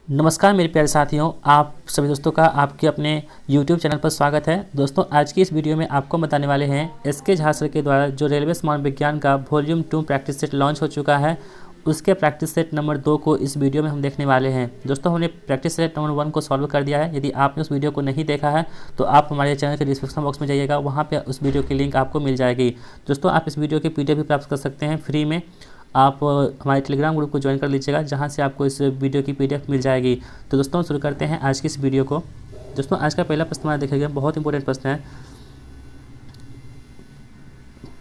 नमस्कार मेरे प्यारे साथियों, आप सभी दोस्तों का आपके अपने YouTube चैनल पर स्वागत है। दोस्तों आज की इस वीडियो में आपको बताने वाले हैं एसके झा सर के द्वारा जो रेलवे समान विज्ञान का वॉल्यूम 2 प्रैक्टिस सेट लॉन्च हो चुका है, उसके प्रैक्टिस सेट नंबर 2 को इस वीडियो में हम देखने वाले हैं। दोस्तों हमने प्रैक्टिस सेट नंबर 1 को सॉल्व कर दिया है। यदि आपने उस वीडियो को नहीं देखा है तो आप हमारे चैनल के डिस्क्रिप्शन बॉक्स में जाइएगा, वहाँ पर उस वीडियो की लिंक आपको मिल जाएगी। दोस्तों आप इस वीडियो की PDF भी प्राप्त कर सकते हैं फ्री में। आप हमारे टेलीग्राम ग्रुप को ज्वाइन कर लीजिएगा, जहां से आपको इस वीडियो की PDF मिल जाएगी। तो दोस्तों शुरू करते हैं आज की इस वीडियो को। दोस्तों आज का पहला प्रश्न हमारा देखिएगा, बहुत इंपॉर्टेंट प्रश्न है।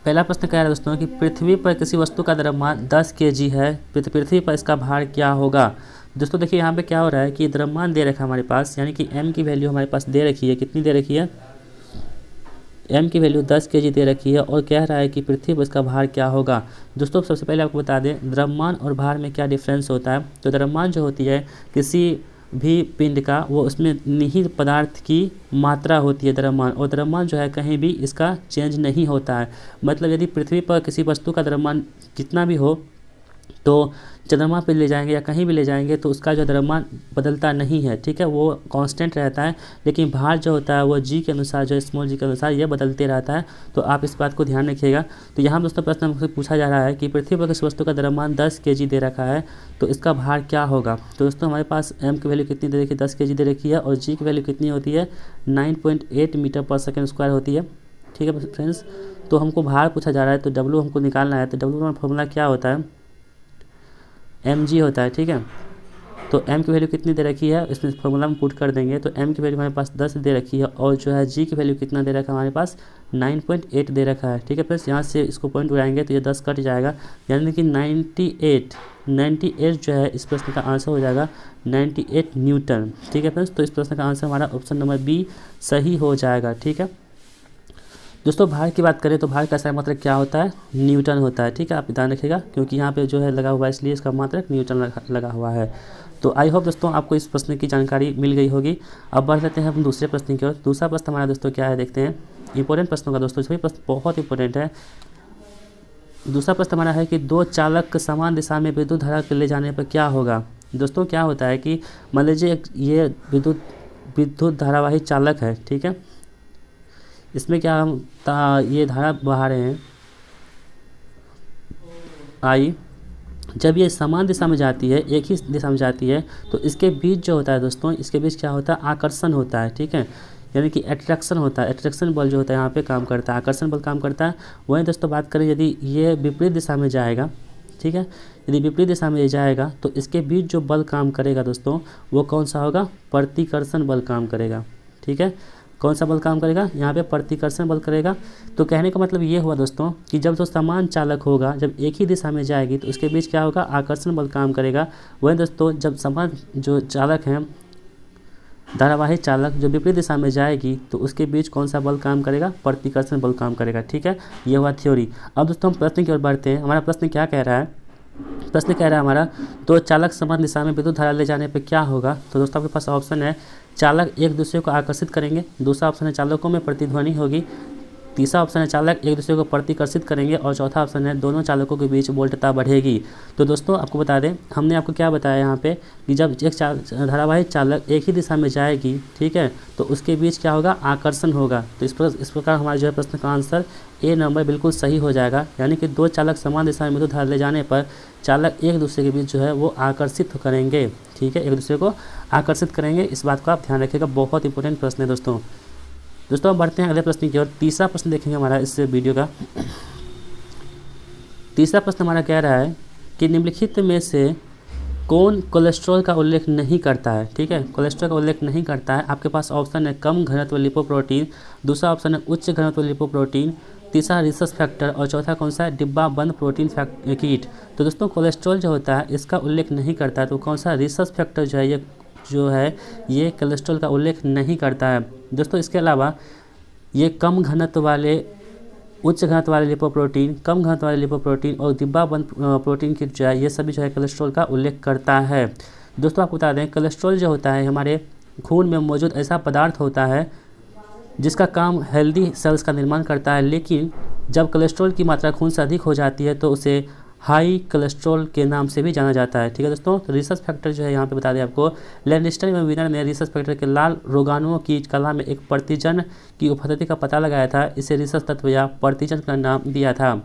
पहला प्रश्न कह रहा है दोस्तों कि पृथ्वी पर किसी वस्तु का द्रव्यमान 10 kg है, पृथ्वी पर इसका भार क्या होगा। दोस्तों देखिए यहाँ पे क्या हो रहा है कि द्रव्यमान दे रखा है हमारे पास, यानी कि m की वैल्यू हमारे पास दे रखी है। कितनी दे रखी है? m की वैल्यू 10 kg दे रखी है और कह रहा है कि पृथ्वी पर इसका भार क्या होगा। दोस्तों सबसे पहले आपको बता दें द्रव्यमान और भार में क्या डिफरेंस होता है। तो द्रव्यमान जो होती है किसी भी पिंड का, वो उसमें निहित पदार्थ की मात्रा होती है द्रव्यमान, और द्रव्यमान जो है कहीं भी इसका चेंज नहीं होता है। मतलब यदि पृथ्वी पर किसी वस्तु का द्रव्यमान कितना भी हो, तो चंद्रमा पे ले जाएंगे या कहीं भी ले जाएंगे तो उसका जो द्रव्यमान बदलता नहीं है, ठीक है, वो कांस्टेंट रहता है। लेकिन भार जो होता है वो g के अनुसार, जो स्मॉल g के अनुसार ये बदलते रहता है। तो आप इस बात को ध्यान रखिएगा। तो यहाँ दोस्तों प्रश्न हमसे पूछा जा रहा है कि पृथ्वी पर किसी वस्तु का द्रव्यमान 10 kg दे रखा है, तो इसका भार क्या होगा। तो दोस्तों हमारे पास m की वैल्यू कितनी दे रखी है, 10 kg दे रखी है, और g की वैल्यू कितनी होती है, 9.8 मीटर पर सेकेंड स्क्वायर होती है। ठीक है फ्रेंड्स, तो हमको भार पूछा जा रहा है, तो W हमको निकालना है। तो W का फॉर्मूला क्या होता है, mg होता है। ठीक है, तो m की वैल्यू कितनी दे रखी है, इसमें फॉर्मूला में पुट कर देंगे। तो m की वैल्यू हमारे पास 10 दे रखी है, और जो है g की वैल्यू कितना दे रखा है हमारे पास 9.8 दे रखा है। ठीक है प्लस यहाँ से इसको पॉइंट उड़ाएंगे तो ये 10 कट जाएगा, यानी कि 98 जो है इस प्रश्न का आंसर हो जाएगा 98 न्यूटन। ठीक है फ्रेंड्स, तो इस प्रश्न का आंसर हमारा ऑप्शन नंबर बी सही हो जाएगा। ठीक है दोस्तों, भार की बात करें तो भार का सही मात्रक क्या होता है, न्यूटन होता है। ठीक है, आप ध्यान रखिएगा क्योंकि यहाँ पे जो है लगा हुआ है, इसलिए इसका मात्रक न्यूटन लगा हुआ है। तो आई होप दोस्तों आपको इस प्रश्न की जानकारी मिल गई होगी। अब बढ़ लेते हैं हम दूसरे प्रश्न की ओर। दूसरा प्रश्न हमारा दोस्तों क्या है, देखते हैं। इंपॉर्टेंट प्रश्नों का दोस्तों, सभी प्रश्न बहुत इंपॉर्टेंट है। दूसरा प्रश्न हमारा है कि दो चालक समान दिशा में विद्युत धारा के ले जाने पर क्या होगा। दोस्तों क्या होता है कि मान लीजिए ये विद्युत धारावाही चालक है, ठीक है, इसमें क्या हम ये धारा बहा रहे हैं आई, जब ये समान दिशा में जाती है, एक ही दिशा में जाती है, तो इसके बीच जो होता है दोस्तों, इसके बीच क्या होता है, आकर्षण होता है। ठीक है, यानी कि अट्रैक्शन होता है। अट्रैक्शन बल जो होता है यहाँ पे काम करता है, आकर्षण बल काम करता है। वहीं दोस्तों बात करें यदि ये विपरीत दिशा में जाएगा, ठीक है, यदि विपरीत दिशा में जाएगा तो इसके बीच जो बल काम करेगा दोस्तों, वो कौन सा होगा, प्रतिकर्षण बल काम करेगा। ठीक है, कौन सा बल काम करेगा, यहाँ पे प्रतिकर्षण बल करेगा। तो कहने का मतलब ये हुआ दोस्तों कि जब तो समान चालक होगा, जब एक ही दिशा में जाएगी तो उसके बीच क्या होगा, आकर्षण बल काम करेगा। वहीं दोस्तों जब समान जो चालक हैं, धारावाही चालक, जो विपरीत दिशा में जाएगी तो उसके बीच कौन सा बल काम करेगा, प्रतिकर्षण बल काम करेगा। ठीक है, ये हुआ थ्योरी। अब दोस्तों हम प्रश्न की ओर बढ़ते हैं। हमारा प्रश्न क्या कह रहा है, प्रश्न कह रहा है हमारा दो चालक समान दिशा में विद्युत धारा ले जाने पर क्या होगा। तो दोस्तों आपके पास ऑप्शन है, चालक एक दूसरे को आकर्षित करेंगे, दूसरा ऑप्शन है चालकों में प्रतिध्वनि होगी, तीसरा ऑप्शन है चालक एक दूसरे को प्रतिकर्षित करेंगे, और चौथा ऑप्शन है दोनों चालकों के बीच वोल्टता बढ़ेगी। तो दोस्तों आपको बता दें, हमने आपको क्या बताया यहाँ पे कि जब एक धारावाहिक चालक एक ही दिशा में जाएगी, ठीक है, तो उसके बीच क्या होगा, आकर्षण होगा। तो इस प्रकार हमारा जो है प्रश्न का आंसर ए नंबर बिल्कुल सही हो जाएगा। यानी कि दो चालक समान दिशा में विद्युत धारा ले जाने पर चालक एक दूसरे के बीच जो है वो आकर्षित करेंगे। ठीक है, एक दूसरे को आकर्षित करेंगे, इस बात को आप ध्यान रखिएगा, बहुत इंपॉर्टेंट प्रश्न है दोस्तों। दोस्तों अब बढ़ते हैं अगले प्रश्न की ओर। तीसरा प्रश्न देखेंगे हमारा इस वीडियो का। तीसरा प्रश्न हमारा कह रहा है कि निम्नलिखित में से कौन कोलेस्ट्रॉल का उल्लेख नहीं करता है। ठीक है, कोलेस्ट्रॉल का उल्लेख नहीं करता है। आपके पास ऑप्शन है कम घनत्व लिपोप्रोटीन, दूसरा ऑप्शन है उच्च घनत्व लिपोप्रोटीन, तीसरा रिसस फैक्टर, और चौथा कौन सा है, डिब्बा बंद प्रोटीन कीट। तो दोस्तों कोलेस्ट्रॉल जो होता है इसका उल्लेख नहीं करता है, तो कौन सा, रिसस फैक्टर जो है ये कोलेस्ट्रॉल का उल्लेख नहीं करता है दोस्तों। इसके अलावा ये कम घनत्व वाले, उच्च घनत्व वाले लिपोप्रोटीन, कम घनत्व वाले लिपोप्रोटीन और डिब्बाबंद प्रोटीन किट जो है, ये सभी जो है कोलेस्ट्रॉल का उल्लेख करता है। दोस्तों आपको बता दें, कोलेस्ट्रॉल जो होता है हमारे खून में मौजूद ऐसा पदार्थ होता है जिसका काम हेल्दी सेल्स का निर्माण करता है। लेकिन जब कोलेस्ट्रॉल की मात्रा खून से अधिक हो जाती है तो उसे हाई कोलेस्ट्रॉल के नाम से भी जाना जाता है। ठीक है दोस्तों, तो रिसर्च फैक्टर जो है यहाँ पे बता दें आपको, लैंडस्टर एवं वीनर ने रिसर्च फैक्टर के लाल रोगाणुओं की कला में एक प्रतिजन की उपस्थिति का पता लगाया था। इसे रिसर्च तत्व या प्रतिजन का नाम दिया था।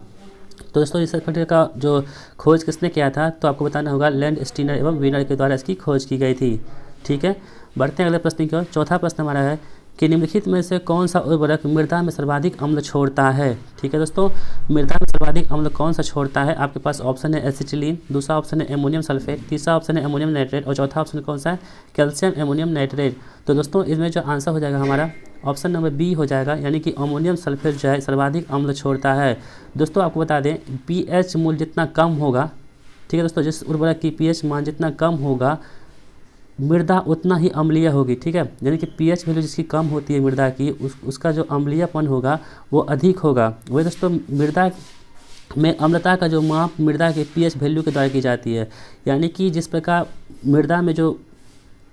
तो दोस्तों रिसर्च फैक्टर का जो खोज किसने किया था, तो आपको बताना होगा लैंडस्टीनर एवं वीनर के द्वारा इसकी खोज की गई थी। ठीक है, बढ़ते हैं अगले प्रश्न की ओर। चौथा प्रश्न हमारा है कि निम्नलिखित में से कौन सा उर्वरक मृदा में सर्वाधिक अम्ल छोड़ता है। ठीक है दोस्तों, मृदा में सर्वाधिक अम्ल कौन सा छोड़ता है? आपके पास ऑप्शन है एसिटिलीन, दूसरा ऑप्शन है एमोनियम सल्फेट, तीसरा ऑप्शन है एमोनियम नाइट्रेट और चौथा ऑप्शन कौन सा है? Calcium ammonium nitrate. तो दोस्तों इसमें जो आंसर हो जाएगा हमारा ऑप्शन नंबर बी हो जाएगा, यानी कि अमोनियम सल्फेट जो है सर्वाधिक अम्ल छोड़ता है। दोस्तों आपको बता दें, पीएच मूल्य जितना कम होगा, ठीक है दोस्तों, जिस उर्वरक की पीएच मान जितना कम होगा मृदा उतना ही अम्लीय होगी। ठीक है, यानी कि पीएच वैल्यू जिसकी कम होती है मृदा की, उसका जो अम्लीयपन होगा वो अधिक होगा। वही दोस्तों मृदा में अम्लता का जो माप मृदा के पीएच वैल्यू के द्वारा की जाती है, यानी कि जिस प्रकार मृदा में जो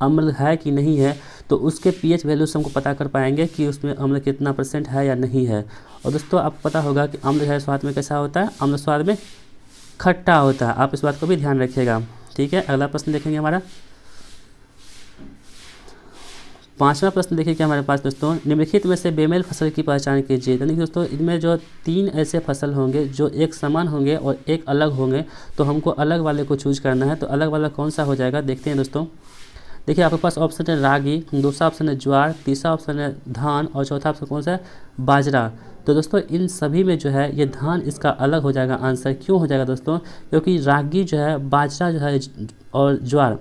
अम्ल है कि नहीं है, तो उसके पीएच वैल्यू से हमको पता कर पाएंगे कि उसमें अम्ल कितना % है या नहीं है। और दोस्तों आपको पता होगा कि अम्ल है स्वाद में कैसा होता है? अम्ल स्वाद में खट्टा होता है। आप इस बात को भी ध्यान रखिएगा। ठीक है, अगला प्रश्न देखेंगे हमारा। पांचवा प्रश्न देखिए क्या हमारे पास दोस्तों, निम्नलिखित में से बेमेल फसल की पहचान कीजिए। यानी कि दोस्तों इनमें जो 3 ऐसे फसल होंगे जो एक समान होंगे और एक अलग होंगे, तो हमको अलग वाले को चूज करना है। तो अलग वाला कौन सा हो जाएगा, देखते हैं दोस्तों। देखिए आपके पास ऑप्शन है रागी, दूसरा ऑप्शन है ज्वार, तीसरा ऑप्शन है धान और चौथा ऑप्शन कौन सा है? बाजरा। तो दोस्तों इन सभी में जो है ये धान इसका अलग हो जाएगा आंसर। क्यों हो जाएगा दोस्तों? क्योंकि रागी जो है, बाजरा जो है और ज्वार,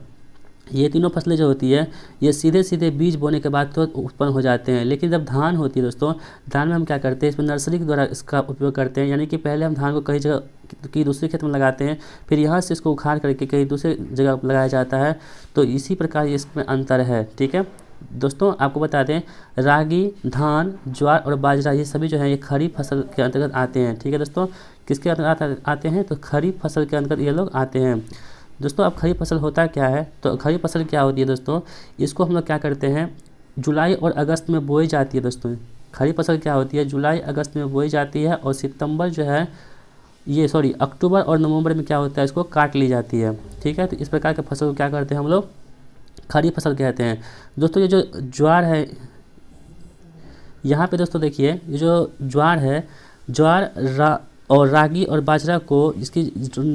ये तीनों फसलें जो होती है ये सीधे सीधे बीज बोने के बाद तो उत्पन्न हो जाते हैं। लेकिन जब धान होती है दोस्तों, धान में हम क्या करते हैं, इसमें नर्सरी के द्वारा इसका उपयोग करते हैं। यानी कि पहले हम धान को कहीं जगह की दूसरे खेत में लगाते हैं, फिर यहाँ से इसको उखाड़ करके कहीं दूसरे जगह लगाया जाता है। तो इसी प्रकार इसमें अंतर है। ठीक है दोस्तों, आपको बता दें रागी, धान, ज्वार और बाजरा ये सभी जो है ये खरीफ फसल के अंतर्गत आते हैं। ठीक है दोस्तों, किसके अंतर्गत आते हैं? तो खरीफ फसल के अंतर्गत ये लोग आते हैं। दोस्तों अब खरीफ फसल होता क्या है, तो खरीफ फसल क्या होती है दोस्तों, इसको हम लोग क्या करते हैं, जुलाई और अगस्त में बोई जाती है। दोस्तों खरीफ फसल क्या होती है, जुलाई अगस्त में बोई जाती है और सितंबर जो है अक्टूबर और नवंबर में क्या होता है, इसको काट ली जाती है। ठीक है, तो इस प्रकार के फसल को क्या करते हैं हम लोग, खरीफ फसल कहते हैं। दोस्तों ये जो ज्वार है यहाँ पे दोस्तों देखिए, ये जो ज्वार है, ज्वार और रागी और बाजरा को, इसकी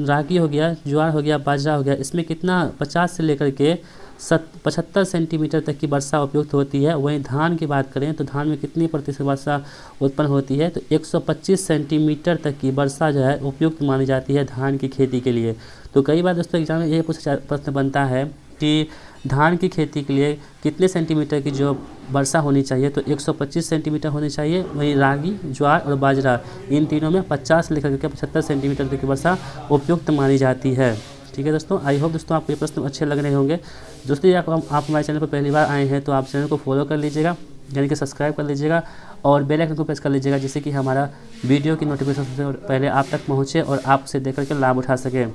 रागी हो गया, ज्वार हो गया, बाजरा हो गया, इसमें कितना 50 से लेकर के 75 सेंटीमीटर तक की वर्षा उपयुक्त होती है। वहीं धान की बात करें तो धान में कितनी प्रतिशत वर्षा उत्पन्न होती है, तो 125 सेंटीमीटर तक की वर्षा जो है उपयुक्त मानी जाती है धान की खेती के लिए। तो कई बार दोस्तों एग्जाम में ये प्रश्न बनता है कि धान की खेती के लिए कितने सेंटीमीटर की जो वर्षा होनी चाहिए, तो 125 सेंटीमीटर होनी चाहिए। वहीं रागी, ज्वार और बाजरा इन तीनों में 50 से लेकर के 75 सेंटीमीटर तक की वर्षा उपयुक्त मानी जाती है। ठीक है दोस्तों, आई होप दोस्तों आपको ये प्रश्न अच्छे लग रहे होंगे। दोस्तों आप हमारे चैनल पर पहली बार आए हैं तो आप चैनल को फॉलो कर लीजिएगा, यानी कि सब्सक्राइब कर लीजिएगा और बेल आइकन को प्रेस कर लीजिएगा, जिससे कि हमारा वीडियो की नोटिफिकेशन सबसे पहले आप तक पहुँचे और आप उसे देख करके लाभ उठा सकें।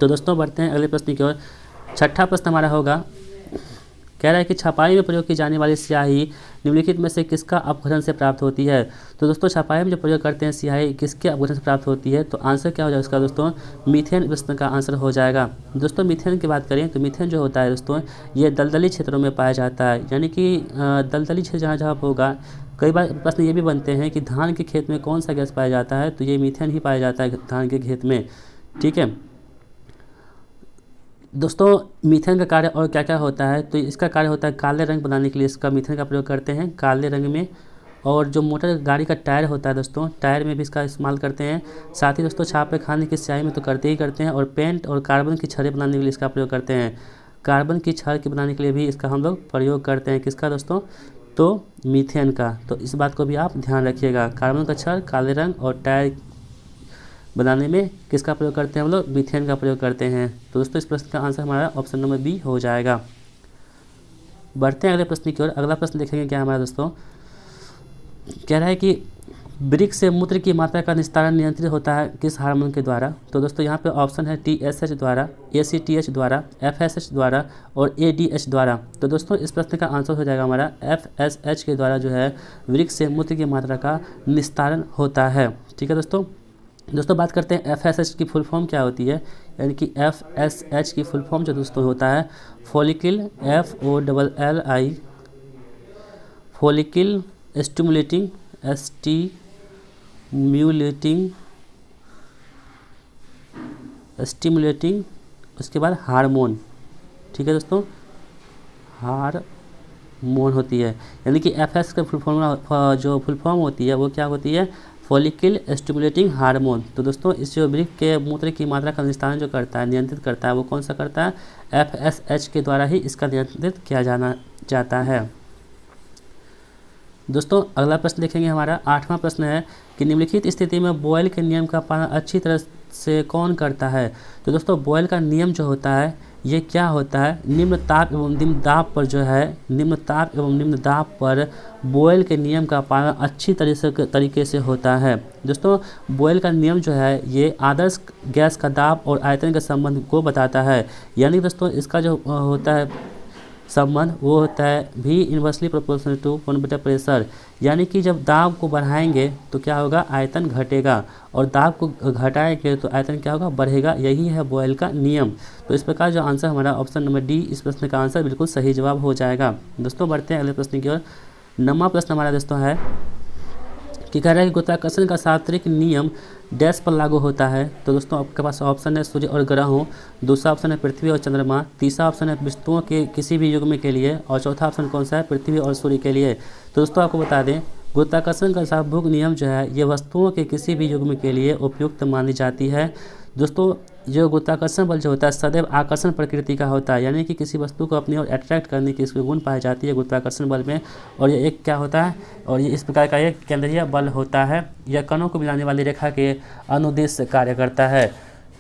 तो दोस्तों बढ़ते हैं अगले प्रश्न की ओर। छठा प्रश्न हमारा होगा, कह रहा है कि छपाई में प्रयोग की जाने वाली स्याही निम्नलिखित में से किसका अपघटन से प्राप्त होती है। तो दोस्तों छपाई में जो प्रयोग करते हैं स्याही किसके अपघटन से प्राप्त होती है, तो आंसर क्या हो जाएगा इसका दोस्तों, मीथेन प्रश्न का आंसर हो जाएगा। दोस्तों मीथेन की बात करें तो मीथेन जो होता है दोस्तों ये दलदली क्षेत्रों में पाया जाता है। यानी कि दलदली क्षेत्र जहाँ जहाँ होगा, कई बार प्रश्न ये भी बनते हैं कि धान के खेत में कौन सा गैस पाया जाता है, तो ये मीथेन ही पाया जाता है धान के खेत में। ठीक है दोस्तों, मीथेन का कार्य और क्या क्या होता है, तो इसका कार्य होता है काले रंग बनाने के लिए इसका मीथेन का प्रयोग करते हैं काले रंग में। और जो मोटर गाड़ी का टायर होता है दोस्तों, टायर में भी इसका इस्तेमाल करते हैं। साथ ही दोस्तों छापे खाने की स्याही में तो करते ही करते हैं। और पेंट और कार्बन की छड़ें बनाने के लिए इसका प्रयोग करते हैं। कार्बन की छड़ के बनाने के लिए भी इसका हम लोग प्रयोग करते हैं। किसका दोस्तों, तो मीथेन का। तो इस बात को भी आप ध्यान रखिएगा, कार्बन का छड़, काले रंग और टायर बनाने में किसका प्रयोग करते हैं हम लोग, मीथेन का प्रयोग करते हैं। तो दोस्तों इस प्रश्न का आंसर हमारा ऑप्शन नंबर बी हो जाएगा। बढ़ते हैं अगले प्रश्न की ओर। अगला प्रश्न देखेंगे क्या हमारा दोस्तों, कह रहा है कि वृक्क से मूत्र की मात्रा का निस्तारण नियंत्रित होता है किस हार्मोन के द्वारा। तो दोस्तों यहाँ पे ऑप्शन है TSH द्वारा, ACTH द्वारा, FSH द्वारा और ADH द्वारा। तो दोस्तों इस प्रश्न का आंसर हो जाएगा हमारा FSH के द्वारा जो है वृक्क से मूत्र की मात्रा का निस्तारण होता है। ठीक है दोस्तों, दोस्तों बात करते हैं FSH की फुल फॉर्म क्या होती है। यानी कि FSH की फुल फॉर्म जो दोस्तों होता है follicle, FOLLI, follicle stimulating, stimulating, उसके बाद हार्मोन। ठीक है दोस्तों, हार्मोन होती है। यानी कि FS का फुल फॉर्म जो फुल फॉर्म होती है वो क्या होती है, फॉलिकल स्टिमुलेटिंग हार्मोन। तो दोस्तों इस जो वृक्क के मूत्र की मात्रा का निस्तारण जो करता है, नियंत्रित करता है, वो कौन सा करता है, FSH के द्वारा ही इसका नियंत्रित किया जाता है। दोस्तों अगला प्रश्न देखेंगे, हमारा 8वां प्रश्न है कि निम्नलिखित स्थिति में बॉयल के नियम का पालन अच्छी तरह से कौन करता है। तो दोस्तों बॉयल का नियम जो होता है ये क्या होता है, निम्न ताप एवं निम्न दाब पर जो है, निम्न ताप एवं निम्न दाब पर बॉयल के नियम का पालन अच्छी तरीके से होता है। दोस्तों बॉयल का नियम जो है ये आदर्श गैस का दाब और आयतन के संबंध को बताता है। यानी दोस्तों इसका जो होता है संबंध वो होता है V इन्वर्सली प्रोपोर्शनल टू 1/प्रेशर। यानी कि जब दाब को बढ़ाएंगे तो क्या होगा, आयतन घटेगा, और दाब को घटाएंगे तो आयतन क्या होगा, बढ़ेगा। यही है बॉयल का नियम। तो इस प्रकार जो आंसर हमारा ऑप्शन नंबर डी, इस प्रश्न का आंसर बिल्कुल सही जवाब हो जाएगा। दोस्तों बढ़ते हैं अगले प्रश्न की ओर। 9वां प्रश्न हमारा दोस्तों है कि कह रहा है कि गुरुत्वाकर्षण का सार्वत्रिक नियम डैश पर लागू होता है। तो दोस्तों आपके पास ऑप्शन है सूर्य और ग्रहों, दूसरा ऑप्शन है पृथ्वी और चंद्रमा, तीसरा ऑप्शन है वस्तुओं के किसी भी युग्म के लिए, और चौथा ऑप्शन कौन सा है, पृथ्वी और सूर्य के लिए। तो दोस्तों आपको बता दें गुरुत्वाकर्षण का सार्वभौमिक नियम जो है ये वस्तुओं के किसी भी युग्म के लिए उपयुक्त मानी जाती है। दोस्तों जो गुरुत्वाकर्षण बल जो होता है सदैव आकर्षण प्रकृति का होता है। यानी कि किसी वस्तु को अपनी ओर अट्रैक्ट करने की इसमें गुण पाई जाती है गुरुत्वाकर्षण बल में, और ये एक क्या होता है, और ये इस प्रकार का एक केंद्रीय बल होता है। यह कणों को मिलाने वाली रेखा के अनुदेश से कार्य करता है।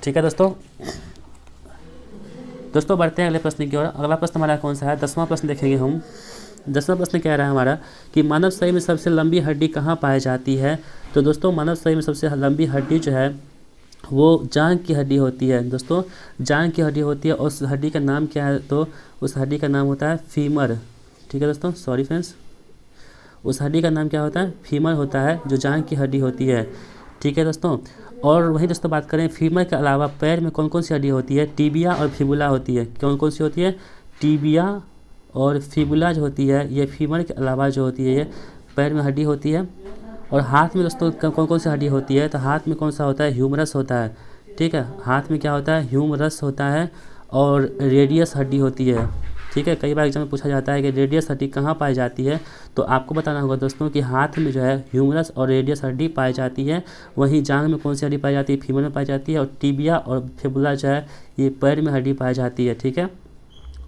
ठीक है दोस्तों बढ़ते हैं अगले प्रश्न की ओर। अगला प्रश्न हमारा कौन सा है, 10वां प्रश्न देखेंगे हम। 10वां प्रश्न कह रहा है हमारा कि मानव शरीर में सबसे लंबी हड्डी कहाँ पाई जाती है। तो दोस्तों मानव शरीर में सबसे लंबी हड्डी जो है वो जांघ की हड्डी होती है। दोस्तों जांघ की हड्डी होती है, और उस हड्डी का नाम क्या है, तो उस हड्डी का नाम होता है फीमर। ठीक है दोस्तों, सॉरी फ्रेंड्स, उस हड्डी का नाम क्या होता है, फीमर होता है, जो जांघ की हड्डी होती है। ठीक है दोस्तों, और वहीं दोस्तों बात करें फीमर के अलावा पैर में कौन कौन सी हड्डी होती है, टीबिया और फिबुला होती है। कौन कौन सी होती है, टीबिया और फिबुला जो होती है ये फीमर के अलावा जो होती है ये पैर में हड्डी होती है। और हाथ में दोस्तों कौन कौन सी हड्डी होती है, तो हाथ में कौन सा होता है, ह्यूमरस होता है। ठीक है, हाथ में क्या होता है, ह्यूमरस होता है, और रेडियस हड्डी होती है। ठीक है, कई बार एग्जाम में पूछा जाता है कि रेडियस हड्डी कहाँ पाई जाती है, तो आपको बताना होगा दोस्तों कि हाथ में जो है ह्यूमरस और रेडियस हड्डी पाई जाती है। वहीं जांघ में कौन सी हड्डी पाई जाती है, फीमर में पाई जाती है, और टीबिया और फिबुला जो है ये पैर में हड्डी पाई जाती है। ठीक है,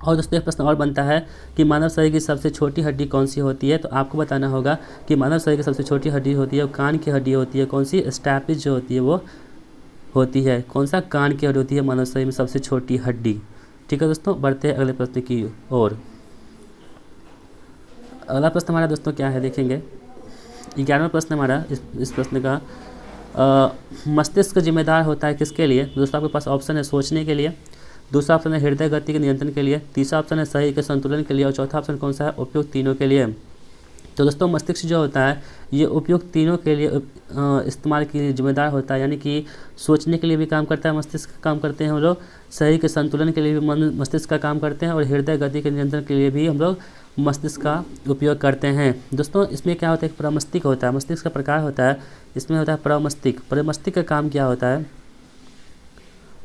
और दोस्तों एक प्रश्न और बनता है कि मानव शरीर की सबसे छोटी हड्डी कौन सी होती है। तो आपको बताना होगा कि मानव शरीर की सबसे छोटी हड्डी होती है वो कान की हड्डी होती है। कौन सी, स्टैपिस जो होती है वो होती है। कौन सा, कान की हड्डी होती है मानव शरीर में सबसे छोटी हड्डी। ठीक है दोस्तों, बढ़ते हैं अगले प्रश्न की ओर। अगला प्रश्न हमारा दोस्तों क्या है देखेंगे, 11वां प्रश्न हमारा इस प्रश्न का मस्तिष्क जिम्मेदार होता है किसके लिए। दोस्तों आपके पास ऑप्शन है सोचने के लिए, दूसरा ऑप्शन है हृदय गति के नियंत्रण के लिए, तीसरा ऑप्शन है शरीर के संतुलन के लिए, और चौथा ऑप्शन कौन सा है, उपयुक्त तीनों के लिए। तो दोस्तों मस्तिष्क जो होता है ये उपयुक्त तीनों के लिए इस्तेमाल के लिए जिम्मेदार होता है। यानी कि सोचने के लिए भी काम करता है मस्तिष्क का काम करते हैं हम लोग, शरीर के संतुलन के लिए भी मस्तिष्क का काम करते हैं, और हृदय गति के नियंत्रण के लिए भी हम लोग मस्तिष्क का उपयोग करते हैं। दोस्तों इसमें क्या होता है, प्रमस्तिष्क होता है, मस्तिष्क का प्रकार होता है, इसमें होता है प्रमस्तिष्क। प्रमस्तिष्क का काम क्या होता है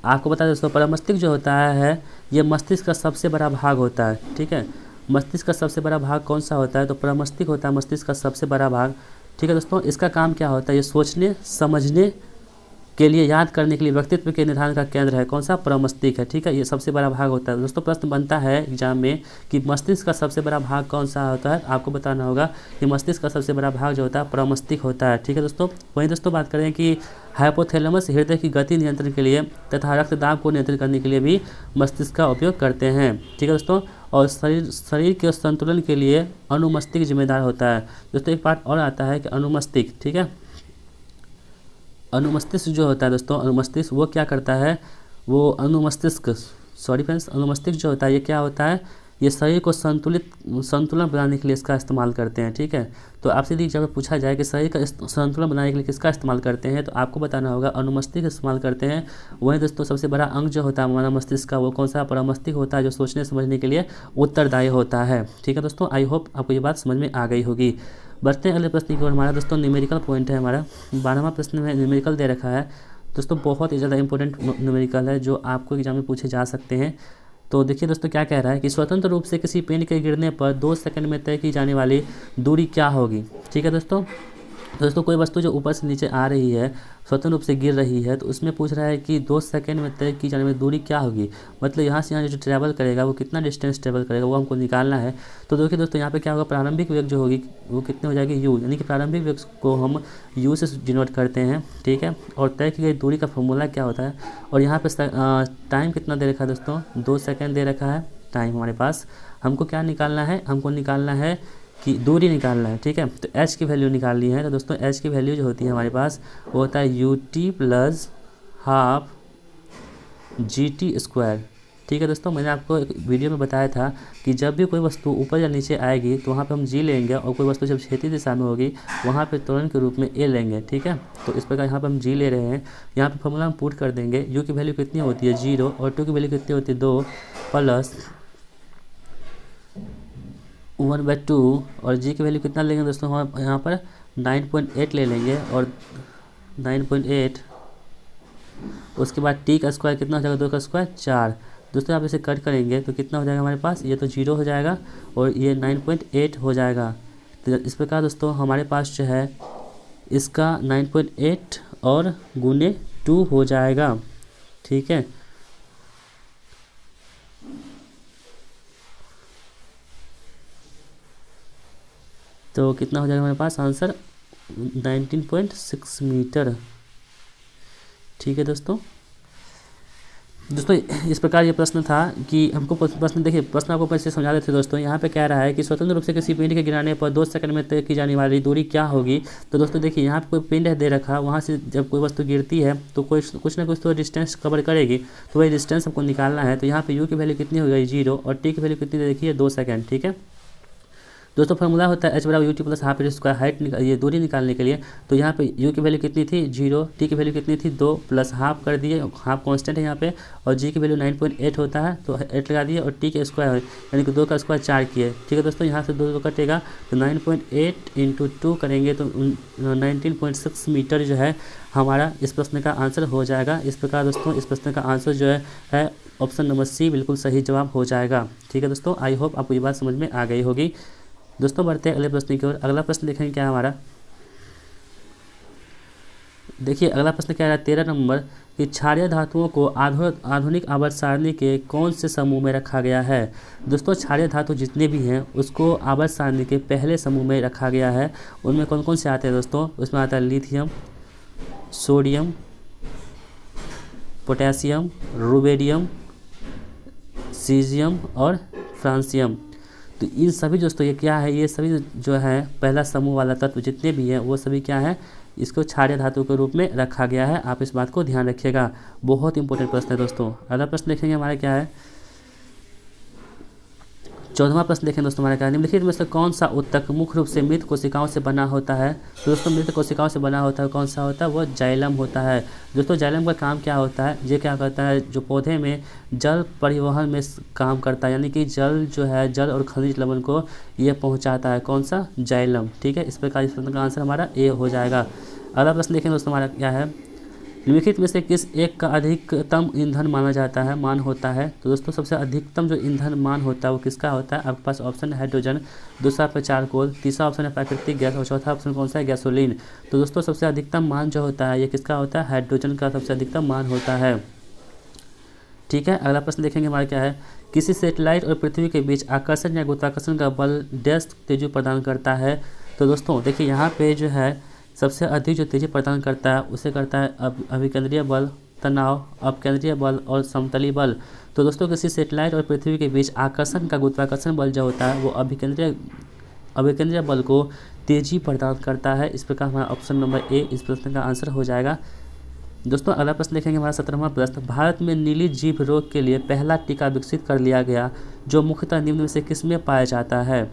आपको बता दें दोस्तों, प्रमस्तिष्क जो होता है ये मस्तिष्क का सबसे बड़ा भाग होता है। ठीक है, मस्तिष्क का सबसे बड़ा भाग कौन सा होता है, तो प्रमस्तिष्क होता है मस्तिष्क का सबसे बड़ा भाग। ठीक है दोस्तों, इसका काम क्या होता है, ये सोचने समझने के लिए, याद करने के लिए, व्यक्तित्व के निर्धारण का केंद्र है। कौन सा, प्रमस्तिष्क है। ठीक है, ये सबसे बड़ा भाग होता है। दोस्तों प्रश्न बनता है एग्जाम में कि मस्तिष्क का सबसे बड़ा भाग कौन सा होता है, आपको बताना होगा कि मस्तिष्क का सबसे बड़ा भाग जो होता है प्रमस्तिष्क होता है। ठीक है दोस्तों, वहीं दोस्तों बात करें कि हाइपोथैलेमस हृदय की गति नियंत्रण के लिए तथा रक्तदाब को नियंत्रित करने के लिए भी मस्तिष्क का उपयोग करते हैं। ठीक है दोस्तों, और शरीर के संतुलन के लिए अनुमस्तिष्क जिम्मेदार होता है। दोस्तों एक पार्ट और आता है कि अनुमस्तिष्क, ठीक है, अनुमस्तिष्क जो होता है दोस्तों, अनुमस्तिष्क वो क्या करता है, वो अनुमस्तिष्क जो होता है ये क्या होता है, ये शरीर को संतुलन बनाने के लिए इसका इस्तेमाल करते हैं। ठीक है, तो आपसे यदि जब पूछा जाए कि शरीर का संतुलन बनाने के लिए किसका इस्तेमाल करते हैं, तो आपको बताना होगा अनुमस्तिष्क इस्तेमाल करते हैं। वहीं दोस्तों सबसे बड़ा अंग जो होता है हमारा मस्तिष्क का, वो कौन सा, परमस्तिष्क होता है, जो सोचने समझने के लिए उत्तरदायी होता है। ठीक है दोस्तों, आई होप आपको ये बात समझ में आ गई होगी। बढ़ते हैं अगले प्रश्न की ओर। हमारा दोस्तों न्यूमेरिकल पॉइंट है हमारा 12वां प्रश्न में न्यूमेरिकल दे रखा है दोस्तों, बहुत ही ज़्यादा इंपॉर्टेंट न्यूमेरिकल है जो आपको एग्जाम में पूछे जा सकते हैं। तो देखिए दोस्तों क्या कह रहा है कि स्वतंत्र रूप से किसी पेड़ के गिरने पर 2 सेकंड में तय की जाने वाली दूरी क्या होगी। ठीक है दोस्तों कोई वस्तु जो ऊपर से नीचे आ रही है, स्वतंत्र रूप से गिर रही है, तो उसमें पूछ रहा है कि 2 सेकंड में तय की जाने वाली दूरी क्या होगी। मतलब यहाँ से यहाँ जो ट्रैवल करेगा वो कितना डिस्टेंस ट्रैवल करेगा वो हमको निकालना है। तो देखिए दोस्तों यहाँ पे क्या होगा, प्रारंभिक वेग जो होगी वो कितनी हो जाएगी, यू, यानी कि प्रारंभिक वेग को हम यू से डिनोट करते हैं। ठीक है, और तय की गई दूरी का फॉर्मूला क्या होता है, और यहाँ पे टाइम कितना दे रखा है दोस्तों, 2 सेकंड दे रखा है टाइम हमारे पास। हमको क्या निकालना है, हमको निकालना है कि दूरी निकालना है। ठीक है, तो एच की वैल्यू निकालनी है। तो दोस्तों एच की वैल्यू जो होती है हमारे पास वो होता है U T plus half G T square. ठीक है दोस्तों, मैंने आपको एक वीडियो में बताया था कि जब भी कोई वस्तु ऊपर या नीचे आएगी तो वहाँ पे हम जी लेंगे, और कोई वस्तु जब क्षैतिज दिशा में होगी वहाँ पे त्वरण के रूप में ए लेंगे। ठीक है, तो इस प्रकार यहाँ पर हम जी ले रहे हैं। यहाँ पे फॉर्मूला हम पुट कर देंगे, यू की वैल्यू कितनी होती है 0, और टू की वैल्यू कितनी होती है 2 प्लस 1/2, और जी की वैल्यू कितना लेंगे दोस्तों, हम यहाँ पर 9.8 ले लेंगे, और 9.8 उसके बाद टी का स्क्वायर कितना हो जाएगा, 2 का स्क्वायर 4। दोस्तों आप इसे कट करेंगे तो कितना हो जाएगा हमारे पास, ये तो 0 हो जाएगा और ये 9.8 हो जाएगा। तो इस प्रकार दोस्तों हमारे पास जो है इसका 9.8 और गुने 2 हो जाएगा। ठीक है, तो कितना हो जाएगा हमारे पास आंसर 19.6 मीटर। ठीक है दोस्तों इस प्रकार ये प्रश्न था कि हमको प्रश्न, देखिए प्रश्न आपको पहले से समझा देते दोस्तों। यहाँ पे कह रहा है कि स्वतंत्र रूप से किसी पिंड के गिराने पर 2 सेकंड में तय की जाने वाली दूरी क्या होगी। तो दोस्तों देखिए यहाँ पे कोई पिंड है दे रखा, वहाँ से जब कोई वस्तु गिरती है तो कोई कुछ ना कुछ तो डिस्टेंस कवर करेगी, तो वही डिस्टेंस हमको निकालना है। तो यहाँ पे यू की वैल्यू कितनी हो गई 0, और टी की वैल्यू कितनी देखिए 2 सेकंड। ठीक है दोस्तों, फॉर्मूला होता है एच बराबर U T plus half square, height ये दूरी निकालने के लिए। तो यहाँ पे यू की वैल्यू कितनी थी 0, टी की वैल्यू कितनी थी 2 प्लस हाफ कर दिए, हाफ कांस्टेंट है यहाँ पे, और जी की वैल्यू 9.8 होता है तो 8 लगा दिए, और टी के स्क्वायर यानी कि 2 का स्क्वायर 4 किए। ठीक है दोस्तों, यहाँ से 2 कटेगा तो 9.8 इंटू 2 करेंगे तो 19.6 मीटर जो है हमारा इस प्रश्न का आंसर हो जाएगा। इस प्रकार दोस्तों इस प्रश्न का आंसर जो है ऑप्शन नंबर सी बिल्कुल सही जवाब हो जाएगा। ठीक है दोस्तों, आई होप आपको ये बात समझ में आ गई होगी। दोस्तों बढ़ते हैं अगले प्रश्न की ओर। अगला प्रश्न देखेंगे क्या हमारा, देखिए अगला प्रश्न क्या है 13 नंबर कि क्षारीय धातुओं को आधुनिक आवर्त सारणी के कौन से समूह में रखा गया है। दोस्तों क्षारीय धातु जितने भी हैं उसको आवर्त सारणी के पहले समूह में रखा गया है। उनमें कौन कौन से आते हैं दोस्तों, उसमें आता है lithium, sodium, potassium, rubidium, caesium और फ्रांसियम। तो इन सभी दोस्तों ये क्या है, ये सभी जो है पहला समूह वाला तत्व जितने भी हैं वो सभी क्या है, इसको क्षारीय धातु के रूप में रखा गया है। आप इस बात को ध्यान रखिएगा, बहुत इंपॉर्टेंट प्रश्न है दोस्तों। अगला प्रश्न देखेंगे हमारा क्या है, 14वां प्रश्न देखें दोस्तों हमारा क्या है, निम्नलिखित में से कौन सा ऊतक मुख्य रूप से मृत कोशिकाओं से बना होता है। तो दोस्तों मृत कोशिकाओं से बना होता है कौन सा होता है, वो जाइलम होता है। दोस्तों जाइलम का काम क्या होता है, ये क्या करता है, जो पौधे में जल परिवहन में काम करता है, यानी कि जल जो है जल और खनिज लवण को ये पहुँचाता है, कौन सा, जाइलम। ठीक है, इस प्रकार इस प्रश्न का आंसर हमारा ए हो जाएगा। अगला प्रश्न देखें दोस्तों हमारा क्या है, निम्नलिखित में से किस एक का अधिकतम ईंधन माना जाता है, मान होता है। तो दोस्तों सबसे अधिकतम जो ईंधन मान होता है वो किसका होता है, आपके पास ऑप्शन है हाइड्रोजन, दूसरा पे चारकोल, तीसरा ऑप्शन है प्राकृतिक गैस, और चौथा ऑप्शन कौन सा है, गैसोलीन। तो दोस्तों सबसे अधिकतम मान जो होता है ये किसका होता है, हाइड्रोजन का सबसे अधिकतम मान होता है। ठीक है, अगला प्रश्न देखेंगे हमारा क्या है, किसी सेटेलाइट और पृथ्वी के बीच आकर्षण या गुरुत्वाकर्षण का बल डैश तेजी प्रदान करता है। तो दोस्तों देखिए यहाँ पे जो है सबसे अधिक जो तेजी प्रदान करता है उसे करता है अभिकेंद्रीय बल, तनाव, अपकेंद्रीय बल और समतली बल। तो दोस्तों किसी सेटेलाइट और पृथ्वी के बीच आकर्षण का गुरुत्वाकर्षण बल जो होता है वो अभिकेंद्रीय बल को तेजी प्रदान करता है। इस प्रकार हमारा ऑप्शन नंबर ए इस प्रश्न का आंसर हो जाएगा। दोस्तों अगला प्रश्न देखेंगे हमारा 17वां प्रश्न, भारत में नीली जीभ रोग के लिए पहला टीका विकसित कर लिया गया। जो मुख्यतः निम्न में से किसमें पाया जाता है?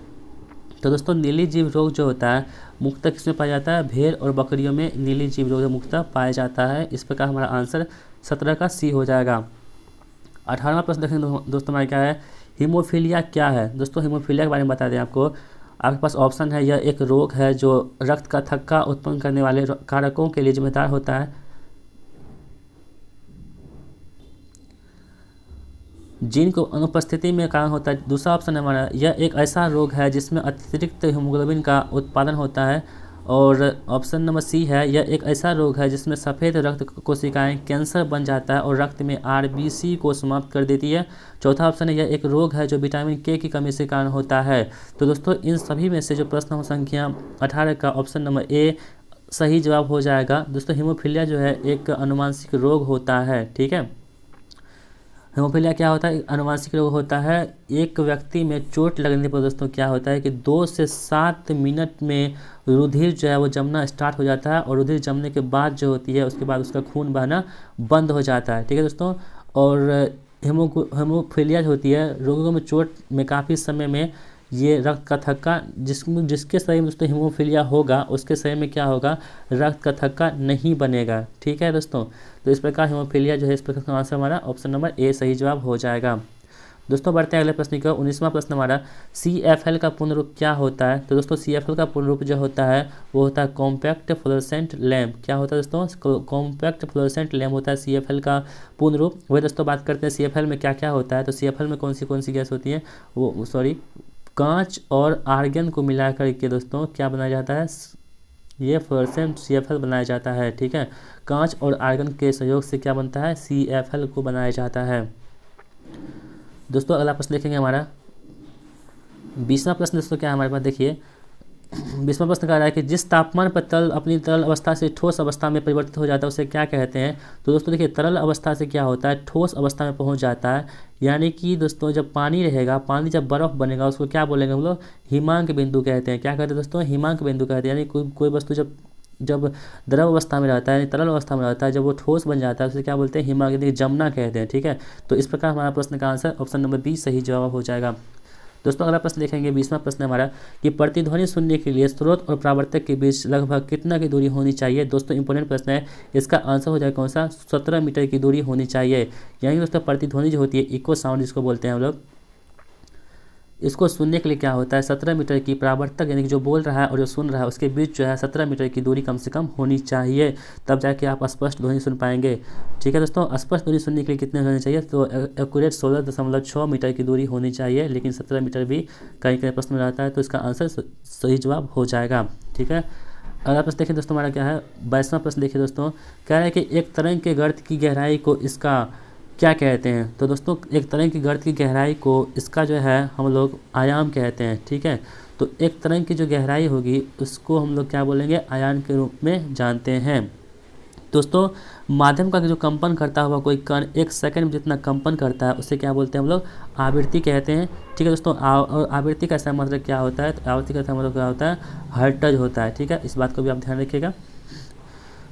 तो दोस्तों नीली जीव रोग जो होता है मुख्यतः किसमें पाया जाता है? भेड़ और बकरियों में नीली जीव रोग मुख्यतः पाया जाता है। इस प्रकार हमारा आंसर 17 का सी हो जाएगा। 18वां प्रश्न देखेंगे दोस्तों हमारा क्या है? हीमोफीलिया क्या है? दोस्तों हीमोफीलिया के बारे में बता दें आपको, आपके पास ऑप्शन है, यह एक रोग है जो रक्त का थक्का उत्पन्न करने वाले कारकों के लिए जिम्मेदार होता है, जिनको अनुपस्थिति में कारण होता है। दूसरा ऑप्शन है हमारा, यह एक ऐसा रोग है जिसमें अतिरिक्त हीमोग्लोबिन का उत्पादन होता है। और ऑप्शन नंबर सी है, यह एक ऐसा रोग है जिसमें सफ़ेद रक्त कोशिकाएं कैंसर बन जाता है और रक्त में आरबीसी को समाप्त कर देती है। चौथा ऑप्शन है, यह एक रोग है जो विटामिन के की कमी से कारण होता है। तो दोस्तों इन सभी में से जो प्रश्न संख्या 18 का ऑप्शन नंबर ए सही जवाब हो जाएगा। दोस्तों हीमोफीलिया जो है एक अनुवांशिक रोग होता है, ठीक है। हीमोफीलिया क्या होता है? अनुवांशिक रोग होता है। एक व्यक्ति में चोट लगने पर दोस्तों क्या होता है कि 2 से 7 मिनट में रुधिर जो है वो जमना स्टार्ट हो जाता है और रुधिर जमने के बाद जो होती है उसके बाद उसका खून बहना बंद हो जाता है, ठीक है दोस्तों। और हीमोफीलिया जो होती है, रोगों में चोट में काफ़ी समय में ये रक्त का थक्का, जिसके शरीर में दोस्तों हीमोफीलिया होगा उसके शरीर में क्या होगा? रक्त का थक्का नहीं बनेगा, ठीक है दोस्तों। तो इस प्रकार हीमोफीलिया जो है, इस प्रकार का आंसर हमारा ऑप्शन नंबर ए सही जवाब हो जाएगा। दोस्तों बढ़ते हैं अगले प्रश्न की ओर। 19वां प्रश्न हमारा, CFL का पूर्ण रूप क्या होता है? तो दोस्तों CFL का पूर्ण रूप जो होता है वो होता है कॉम्पैक्ट फ्लोरोसेंट लैम्प। क्या होता है दोस्तों? कॉम्पैक्ट फ्लोरोसेंट लैम्प होता है CFL का पूर्ण रूप। वही दोस्तों बात करते हैं CFL में क्या क्या होता है। तो CFL में कौन सी गैस होती है? वो सॉरी, कांच और आर्गन को मिलाकर के दोस्तों क्या बनाया जाता है? ये फ्लोरोसेंट CFL बनाया जाता है, ठीक है। कांच और आर्गन के सहयोग से क्या बनता है? CFL को बनाया जाता है। दोस्तों अगला प्रश्न देखेंगे हमारा 20वां प्रश्न। दोस्तों क्या हमारे पास देखिए, 20वां प्रश्न कह रहा है कि जिस तापमान पर तरल अपनी तरल अवस्था से ठोस अवस्था में परिवर्तित हो जाता है उसे क्या कहते हैं? तो दोस्तों देखिए, तरल अवस्था से क्या होता है? ठोस अवस्था में पहुंच जाता है। यानी कि दोस्तों जब पानी रहेगा, पानी जब बर्फ़ बनेगा उसको क्या बोलेंगे हम लोग? हिमांक बिंदु कहते हैं। क्या कहते हैं दोस्तों? हिमांक बिंदु कहते हैं। यानी कोई वस्तु जब द्रव अवस्था में रहता है यानी तरल अवस्था में रहता है, जब वो ठोस बन जाता है उसे क्या बोलते हैं? हिमांक, यानी जमना कहते हैं, ठीक है। तो इस प्रकार हमारा प्रश्न का आंसर ऑप्शन नंबर बी सही जवाब हो जाएगा। दोस्तों अगला प्रश्न देखेंगे 20वां प्रश्न हमारा कि प्रतिध्वनि सुनने के लिए स्रोत और परावर्तक के बीच लगभग कितना की दूरी होनी चाहिए? दोस्तों इंपॉर्टेंट प्रश्न है, इसका आंसर हो जाएगा कौन सा? 17 मीटर की दूरी होनी चाहिए। यानी दोस्तों प्रतिध्वनि जो होती है, इको साउंड जिसको बोलते हैं हम लोग, इसको सुनने के लिए क्या होता है? 17 मीटर की परावर्तक यानी कि जो बोल रहा है और जो सुन रहा है उसके बीच जो है 17 मीटर की दूरी कम से कम होनी चाहिए, तब जाके आप स्पष्ट ध्वनि सुन पाएंगे, ठीक है दोस्तों। स्पष्ट ध्वनि सुनने के लिए कितने होने चाहिए? तो एक्यूरेट 16.6 मीटर की दूरी होनी चाहिए, लेकिन 17 मीटर भी कहीं कहीं प्रश्न में रहता है, तो इसका आंसर सही जवाब हो जाएगा, ठीक है। अगला प्रश्न देखिए दोस्तों हमारा क्या है, 22वां प्रश्न देखिए दोस्तों, कह रहा है कि एक तरंग के गर्त की गहराई को इसका क्या कहते हैं? तो दोस्तों एक तरंग की गर्त की गहराई को इसका जो है हम लोग आयाम कहते हैं, ठीक है। तो एक तरंग की जो गहराई होगी उसको हम लोग क्या बोलेंगे? आयाम के रूप में जानते हैं। दोस्तों माध्यम का जो कंपन करता हुआ कोई कण 1 सेकंड में जितना कंपन करता है उसे क्या बोलते हैं हम लोग? आवृत्ति कहते हैं, ठीक है दोस्तों। और आवृत्ति का सही मतलब क्या होता है? तो आवृत्ति का सही मतलब क्या होता है? हर्ट्ज होता है, ठीक है। इस बात को भी आप ध्यान रखिएगा।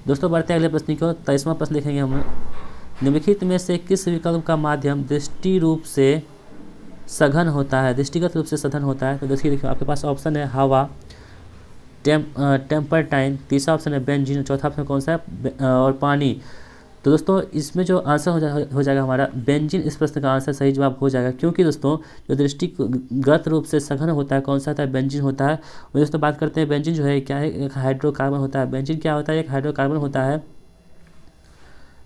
दोस्तों बढ़ते हैं अगले प्रश्न की ओर। 23वां प्रश्न देखेंगे हम, निम्नलिखित में से किस विकल्प का माध्यम दृष्टि रूप से सघन होता है? दृष्टिगत रूप से सघन होता है। तो देखिए आपके पास ऑप्शन है हवा, टेम्परटाइन, तीसरा ऑप्शन है बेंजीन, चौथा ऑप्शन कौन सा है? और पानी। तो दोस्तों इसमें जो आंसर हो जाएगा हमारा बेंजीन, इस प्रश्न का आंसर सही जवाब हो जाएगा, क्योंकि दोस्तों जो दृष्टिगत रूप से सघन होता है कौन सा होता है? बेंजीन होता है। वो दोस्तों बात करते हैं बेंजीन जो है क्या है? एक हाइड्रोकार्बन होता है। बेंजीन क्या होता है? एक हाइड्रोकार्बन होता है।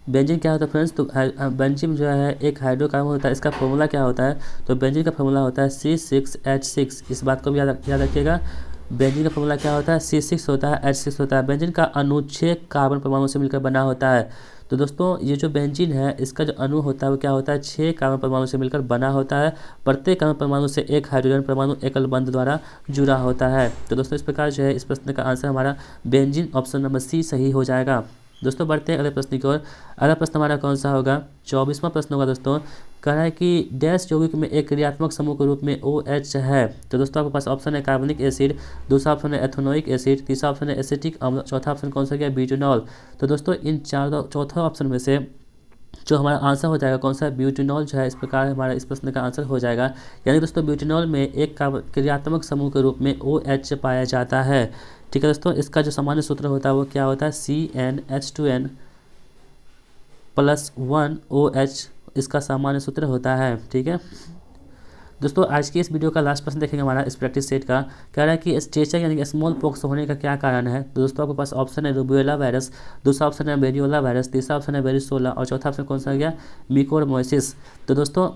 बेंजीन क्या होता है फ्रेंड्स? तो बेंजीन जो है एक हाइड्रोकार्बन होता है। इसका फॉर्मूला क्या होता है? तो बेंजीन का फॉर्मूला होता है C6H6। इस बात को भी याद रखिएगा। बेंजीन का फॉर्मूला क्या होता है? C6 होता है, H6 होता है। बेंजीन का अणु 6 कार्बन परमाणु से मिलकर बना होता है। तो दोस्तों ये जो बेंजीन है इसका जो अणु होता है वो क्या होता है? 6 कार्बन परमाणु से मिलकर बना होता है। प्रत्येक कार्बन परमाणु से एक हाइड्रोजन परमाणु एकल बंध द्वारा जुड़ा होता है। तो दोस्तों इस प्रकार जो है इस प्रश्न का आंसर हमारा बेंजीन ऑप्शन नंबर सी सही हो जाएगा। दोस्तों बढ़ते हैं अगले प्रश्न की ओर। अगला प्रश्न हमारा कौन सा होगा? 24वां प्रश्न होगा दोस्तों। कह रहा है कि डैश यौगिक में एक क्रियात्मक समूह के रूप में OH है। तो दोस्तों आपके पास ऑप्शन है कार्बनिक एसिड, दूसरा ऑप्शन है एथेनोइक एसिड, तीसरा ऑप्शन है एसिटिक अम्ल, चौथा ऑप्शन कौन सा गया? ब्यूटेनॉल। तो दोस्तों इन चौथा ऑप्शन में से जो हमारा आंसर हो जाएगा कौन सा, ब्यूटेनॉल जो है, इस प्रकार हमारा इस प्रश्न का आंसर हो जाएगा। यानी दोस्तों ब्यूटेनॉल में एक क्रियात्मक समूह के रूप में OH पाया जाता है। ठीक है दोस्तों, इसका जो सामान्य सूत्र होता है वो क्या होता है, CnH2n + 1OH इसका सामान्य सूत्र होता है। ठीक है दोस्तों, आज की इस वीडियो का लास्ट प्रश्न देखेंगे हमारा इस प्रैक्टिस सेट का। कह रहा है कि चेचक यानी कि स्मॉल पॉक्स होने का क्या कारण है। तो दोस्तों आपके पास ऑप्शन है रूबेला वायरस, दूसरा ऑप्शन है वेरियोला वायरस, तीसरा ऑप्शन है वेरिसोला और चौथा ऑप्शन कौन सा हो गया, मिकोरमोसिस। तो दोस्तों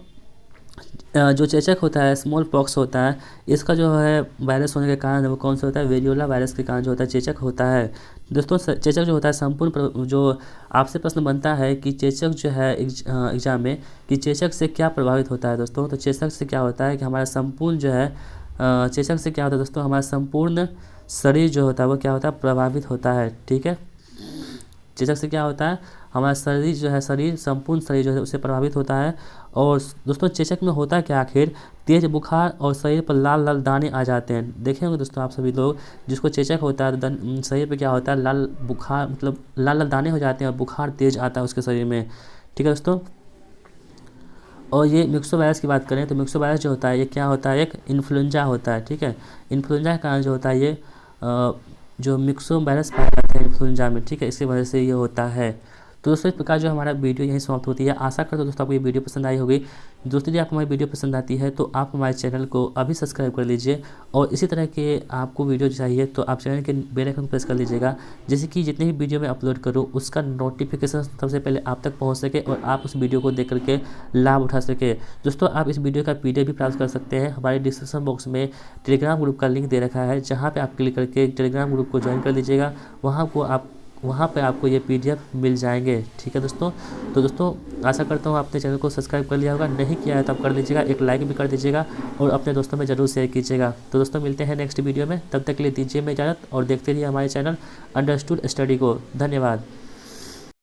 जो चेचक होता है, स्मॉल पॉक्स होता है, इसका जो है वायरस होने के कारण वो कौन सा होता है, वेरियोला वायरस के कारण जो होता है चेचक होता है। दोस्तों चेचक जो होता है संपूर्ण जो आपसे प्रश्न बनता है कि चेचक जो है एग्जाम में कि चेचक से क्या प्रभावित होता है दोस्तों। तो चेचक से क्या होता है कि हमारा संपूर्ण जो है चेचक से क्या होता है दोस्तों, हमारा संपूर्ण शरीर जो होता है वो क्या होता है, प्रभावित होता है। ठीक है, चेचक से क्या होता है, हमारा शरीर जो है, संपूर्ण शरीर जो है उससे प्रभावित होता है। और दोस्तों चेचक में होता क्या आखिर, तेज बुखार और शरीर पर लाल लाल दाने आ जाते हैं। देखे होंगे दोस्तों आप सभी लोग, जिसको चेचक होता है तो शरीर पे क्या होता है, लाल बुखार मतलब लाल लाल दाने हो जाते हैं और बुखार तेज आता है उसके शरीर में। ठीक है दोस्तों, और ये मिक्सो वायरस की बात करें तो मिक्सो वायरस जो होता है ये क्या होता है, एक इन्फ्लुएंजा होता है। ठीक है, इन्फ्लुएंजा के कारण जो होता है ये जो मिक्सो वायरस पाया जाता है इन्फ्लुएंजा में। ठीक है, इसकी वजह से ये होता है। तो दोस्तों इस प्रकार जो हमारा वीडियो यहीं समाप्त होती है। आशा करता हूँ दोस्तों आपको ये वीडियो पसंद आई होगी। दोस्तों यदि आपको हमारी वीडियो पसंद आती है तो आप हमारे चैनल को अभी सब्सक्राइब कर लीजिए, और इसी तरह के आपको वीडियो चाहिए तो आप चैनल के बेल आइकन प्रेस कर लीजिएगा, जैसे कि जितने भी वीडियो मैं अपलोड करूँ उसका नोटिफिकेशन सबसे पहले आप तक पहुँच सके और आप उस वीडियो को देख करके लाभ उठा सके। दोस्तों आप इस वीडियो का PDF भी प्राप्त कर सकते हैं। हमारे डिस्क्रिप्शन बॉक्स में टेलीग्राम ग्रुप का लिंक दे रखा है, जहाँ पर आप क्लिक करके टेलीग्राम ग्रुप को ज्वाइन कर लीजिएगा। वहाँ पे आपको ये PDF मिल जाएंगे। ठीक है दोस्तों, तो दोस्तों आशा करता हूँ आपने चैनल को सब्सक्राइब कर लिया होगा, नहीं किया है तो आप कर लीजिएगा, एक लाइक भी कर दीजिएगा और अपने दोस्तों में ज़रूर शेयर कीजिएगा। तो दोस्तों मिलते हैं नेक्स्ट वीडियो में, तब तक के लिए दीजिए मैं इजाज़त और देखते रहिए हमारे चैनल अंडरस्टूड स्टडी को। धन्यवाद।